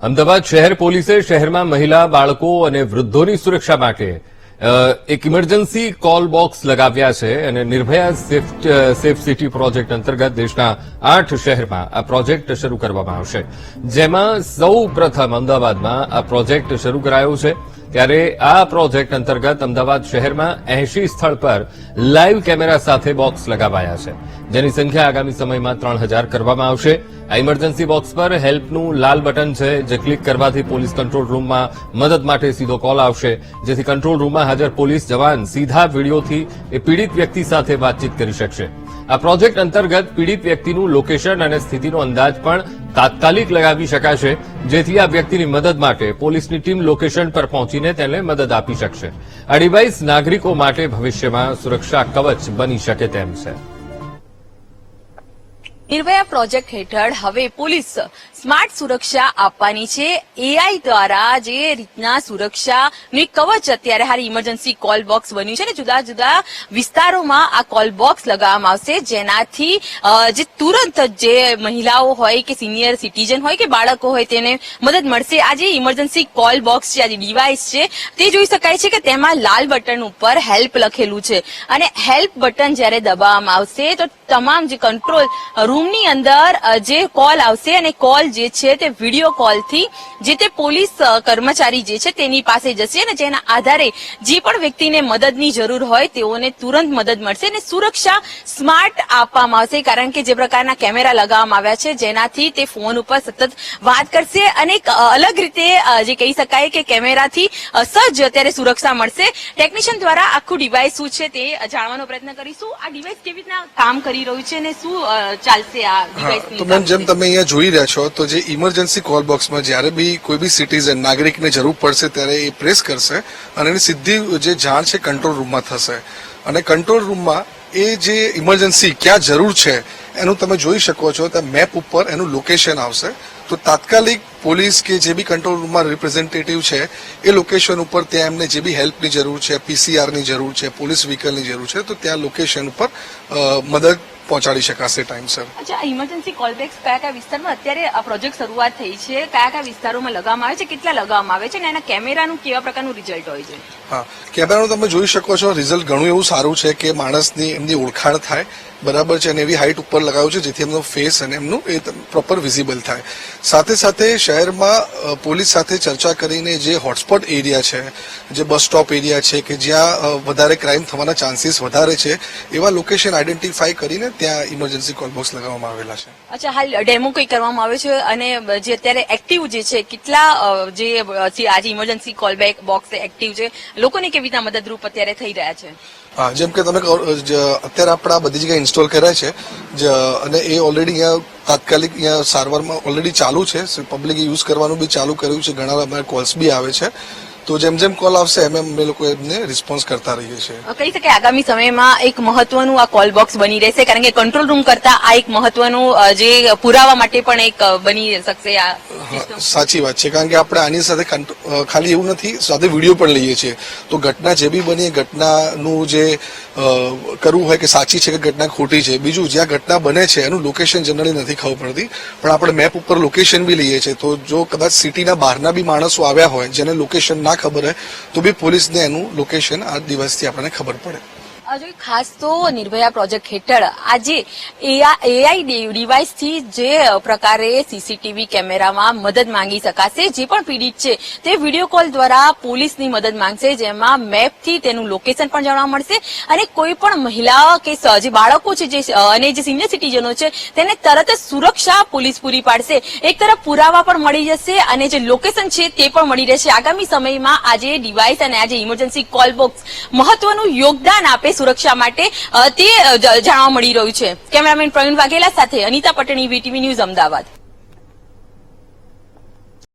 અમદાવાદ શહેર પોલીસે શહેરમાં મહિલા, બાળકો અને વૃદ્ધોની સુરક્ષા માટે એક ઇમરજન્સી કોલ બોક્સ લગાવ્યા છે અને નિર્ભયા સેફ સિટી પ્રોજેક્ટ અંતર્ગત દેશના 8 શહેરમાં આ પ્રોજેક્ટ શરૂ કરવામાં આવશે, જેમાં સૌ પ્રથમ અમદાવાદમાં આ પ્રોજેક્ટ શરૂ કરાયો છે। ત્યારે આ પ્રોજેક્ટ અંતર્ગત અમદાવાદ શહેરમાં 80 સ્થળ પર લાઇવ કેમેરા સાથે બોક્સ લગાવાયા છે, જેની સંખ્યા આગામી સમયમાં 3000 કરવામાં આવશે। આ ઇમરજન્સી બોક્સ પર હેલ્પનું લાલ બટન છે, જે ક્લિક કરવાથી પોલીસ કંટ્રોલ રૂમમાં મદદ માટે સીધો કોલ આવશે, જેથી કંટ્રોલ રૂમમાં હાજર પોલીસ જવાન સીધા વિડીયોથી એ પીડિત વ્યક્તિ સાથે વાતચીત કરી શકશે। આ પ્રોજેક્ટ અંતર્ગત પીડિત વ્યક્તિનું લોકેશન અને સ્થિતિનો અંદાજ પણ તાત્કાલિક લગાવી શકાશે, જેથી આ વ્યક્તિની મદદ માટે પોલીસની ટીમ લોકેશન પર પહોંચીને તેને મદદ આપી શકશે। આ ડિવાઇસ નાગરિકો માટે ભવિષ્યમાં સુરક્ષા કવચ બની શકે તેમ છે। નિર્ભયા પ્રોજેક્ટ હેઠળ હવે પોલીસ સ્માર્ટ સુરક્ષા આપવાની છે। એઆઈ દ્વારા જે રીતના સુરક્ષાનું કવચ અત્યારે હાલ ઇમરજન્સી કોલ બોક્સ બન્યું છે ને જુદા જુદા વિસ્તારોમાં આ કોલ બોક્સ લગાવવામાં આવશે, જેનાથી જે તુરંત જે મહિલાઓ હોય કે સિનિયર સિટીઝન હોય કે બાળકો હોય તેને મદદ મળશે। આ જે ઇમરજન્સી કોલ બોક્સ છે, આ જે ડિવાઇસ છે તે જોઈ શકાય છે કે તેમાં લાલ બટન ઉપર હેલ્પ લખેલું છે અને હેલ્પ બટન જ્યારે દબાવવામાં આવશે તો તમામ જે કંટ્રોલ રૂમની અંદર જે કોલ આવશે અને કોલ જે છે તે વિડીયો કોલથી જે તે પોલીસ કર્મચારી જે છે તેની પાસે જશે અને જેના આધારે જે પણ વ્યક્તિને મદદની જરૂર હોય તેઓને તુરંત મદદ મળશે અને સુરક્ષા સ્માર્ટ આપવામાં આવશે, કારણ કે જે પ્રકારના કેમેરા લગાવવામાં આવ્યા છે જેનાથી તે ફોન ઉપર સતત વાત કરશે અને એક અલગ રીતે જે કહી શકાય કે કેમેરાથી સજ્જ અત્યારે સુરક્ષા મળશે। ટેકનિશિયન દ્વારા આખું ડિવાઇસ શું છે તે જાણવાનો પ્રયત્ન કરીશું। આ ડિવાઇસ કેવી રીતના કામ કરી રહ્યું છે અને શું ચાલશે આ ડિવાઇસની? તો મેમ, જેમ તમે અહીંયા જોઈ રહ્યા છો તો જે ઇમરજન્સી કોલ બોક્સમાં જ્યારે બી કોઈ બી સિટીઝન નાગરિકને જરૂર પડશે ત્યારે એ પ્રેસ કરશે અને એની સીધી જે જાણ છે કંટ્રોલ રૂમમાં થશે અને કંટ્રોલ રૂમમાં એ જે ઇમરજન્સી ક્યાં જરૂર છે એનું તમે જોઈ શકો છો, ત્યાં મેપ ઉપર એનું લોકેશન આવશે। તો તાત્કાલિક પોલીસ કે જે બી કંટ્રોલ રૂમમાં રિપ્રેઝેન્ટેટિવ છે એ લોકેશન ઉપર ત્યાં એમને જે બી હેલ્પની જરૂર છે, પીસીઆરની જરૂર છે, પોલીસ વ્હીકલની જરૂર છે, તો ત્યાં લોકેશન ઉપર મદદ પહોંચાડી શકાશે ટાઈમસર। અચ્છા, ઇમરજન્સી કોલ બોક્સ કયા કયા વિસ્તારમાં અત્યારે આ પ્રોજેક્ટ શરૂઆત થઈ છે, કયા કયા વિસ્તારોમાં લગાવવામાં આવે છે, કેટલા લગાવવામાં આવે છે અને એના કેમેરાનું કેવા પ્રકારનું રિઝલ્ટ હોય છે? હા, કેમેરાનું તમે જોઈ શકો છો રિઝલ્ટ ઘણું એવું સારું છે કે માણસની એમની ઓળખાણ થાય, બરાબર છે, અને એવી હાઈટ ઉપર લગાવ્યું છે જેથી એમનો ફેસ અને એમનું એ પ્રોપર વિઝિબલ થાય। સાથે સાથે શહેરમાં પોલીસ સાથે ચર્ચા કરીને જે હોટસ્પોટ એરિયા છે, જે બસ સ્ટોપ એરિયા છે કે જ્યાં વધારે ક્રાઇમ થવાના ચાન્સીસ વધારે છે, એવા લોકેશન આઈડેન્ટિફાઈ કરીને ત્યાં ઇમરજન્સી કોલ બોક્સ લગાવવામાં આવેલા છે। અચ્છા, હાલ ડેમો કઈ કરવામાં આવે છે અને જે અત્યારે એક્ટિવ જે છે કેટલા જે આજે ઇમરજન્સી કોલ બોક્સ એક્ટિવ છે, લોકોને કેવી રીતના મદદરૂપ અત્યારે થઈ રહ્યા છે? હા, જેમ કે તમે અત્યારે આપણા બધી જગ્યાએ ઇન્સ્ટોલ કર્યા છે અને એ ઓલરેડી અહીંયા તાત્કાલિક અહીંયા સારવારમાં ઓલરેડી ચાલુ છે, પબ્લિકે યુઝ કરવાનું બી ચાલુ કર્યું છે, ઘણા અમારા કોલ્સ બી આવે છે, તો જેમ જેમ કોલ આવશે એમ અમે લોકો એમને રિસ્પોન્સ કરતા રહીએ છીએ। કહી શકાય આગામી સમયમાં એક મહત્વનું આ કોલ બોક્સ બની રહેશે, કારણ કે કંટ્રોલ રૂમ કરતા આ એક મહત્વનું જે પુરાવા માટે પણ એક બની શકશે આ સિસ્ટમ। સાચી વાત છે, કારણ કે આપણે આની સાથે ખાલી એવું નથી, સાથે વિડીયો પણ લઈએ છીએ, તો ઘટના જે બી બની એ ઘટનાનું જે કરવું હોય કે સાચી છે કે ઘટના ખોટી છે, બીજું જ્યાં ઘટના બને છે એનું લોકેશન જનરલી નથી ખબર પડતી, પણ આપણે મેપ ઉપર લોકેશન બી લઈએ છીએ, તો જો કદાચ સિટીના બહારના બી માણસો આવ્યા હોય જેને લોકેશન ના ખબર હોય તો બી પોલીસને એનું લોકેશન આ દિવસથી આપણને ખબર પડે। ખાસ તો નિર્ભયા પ્રોજેક્ટ હેઠળ આજે એઆઈ ડિવાઇસથી જે પ્રકારે સીસીટીવી કેમેરામાં મદદ માંગી શકાશે, જે પણ પીડિત છે તે વિડીયો કોલ દ્વારા પોલીસની મદદ માંગશે, જેમાં મેપથી તેનું લોકેશન પણ જાણવા મળશે અને કોઈ પણ મહિલા કે જે બાળકો છે અને જે સિનિયર સિટીઝનો છે તેને તરત જ સુરક્ષા પોલીસ પૂરી પાડશે। એક તરફ પુરાવા પણ મળી જશે અને જે લોકેશન છે તે પણ મળી રહેશે। આગામી સમયમાં આજે ડિવાઇસ અને આજે ઇમરજન્સી કોલ બોક્સ મહત્વનું યોગદાન આપે સુરક્ષા માટે તે જાણવા મળી રહ્યું છે। કેમેરામેન પ્રવીણ વાઘેલા સાથે અનિતા પટણી, વીટીવી ન્યૂઝ, અમદાવાદ।